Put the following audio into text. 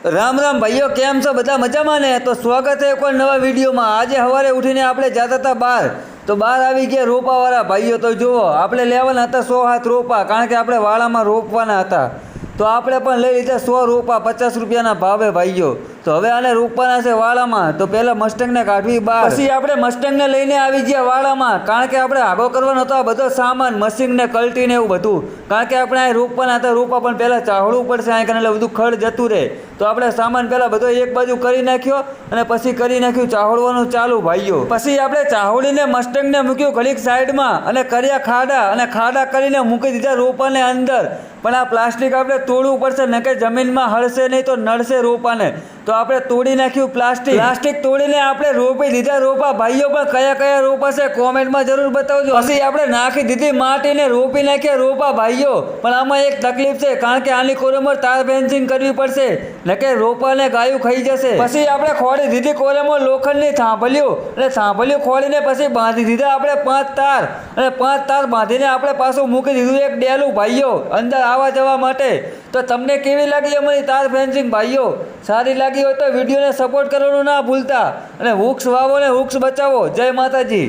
રામ રામ ભાઈઓ, કેમ છો? બધા મજામાં ને? તો સ્વાગત છે કોઈ નવા વિડીયોમાં। આજે સવારે ઉઠીને આપણે જતા હતા બહાર, તો બહાર આવી ગયા રોપાવાળા ભાઈઓ। તો જુઓ, આપણે લેવાના હતા 100 હાથ રોપા, કારણ કે આપણે વાળામાં રોપવાના હતા। તો આપણે પણ લઈ લીધા 100 રોપા 50 રૂપિયાના ભાવે ભાઈઓ। તો હવે આને રોપવાના છે વાળામાં। તો પહેલાં મસ્ટેંગને કાઢવી બહાર, પછી આપણે મસ્ટેંગને લઈને આવી ગયા વાળામાં, કારણ કે આપણે આગો કરવાનો હતો બધો સામાન, મશીન ને કલ્ટી ને એવું બધું, કારણ કે આપણે અહીં રોપવાના હતા રોપા, પણ પહેલાં ચાહડવું પડશે અહીં, એટલે બધું ખડ જતું રહે। તો આપણે સામાન પહેલાં બધો એક બાજુ કરી નાખ્યો અને પછી કરી નાખ્યું ચાહડવાનું ચાલુ ભાઈઓ। પછી આપણે ચાહડીને મસ્ટેંગને મૂક્યું ઘડીક સાઈડમાં અને કર્યા ખાડા, અને ખાડા કરીને મૂકી દીધા રોપાને અંદર। પણ આ પ્લાસ્ટિક આપણે તોડવું પડશે, ન કે જમીનમાં હળશે નહીં તો નડશે રોપાને। તો આપણે તોડી નાખ્યું પ્લાસ્ટિક તોડીને આપણે રોપી દીધા રોપા ભાઈઓ। પણ કયા કયા રોપા છે કોમેન્ટમાં જરૂર બતાવજો। પછી આપણે નાખી દીધી માટીને રોપી નાખ્યા રોપા ભાઈઓ। પણ આમાં એક તકલીફ છે, કારણ કે આની કોલમર તાર ફેન્સિંગ કરવી પડશે, ન કે રોપાને ગાયું ખાઈ જશે। પછી આપણે ખોડી દીધી કોલમર લોખંડની થાંભલ્યું, અને થાંભલ્યું ખોડીને પછી બાંધી દીધા આપણે 5 તાર, અને 5 તાર બાંધીને આપણે પાછું મૂકી દીધું એક ડેલું ભાઈઓ અંદર આવવા જવા માટે। તો તમને કેવી લાગી અમારી તાર ફેન્સિંગ ભાઈઓ? સારી લાગી હોય તો વિડીયોને સપોર્ટ કરવાનું ના ભૂલતા, અને વૃક્ષ વાવો ને વૃક્ષ બચાવો। જય માતાજી।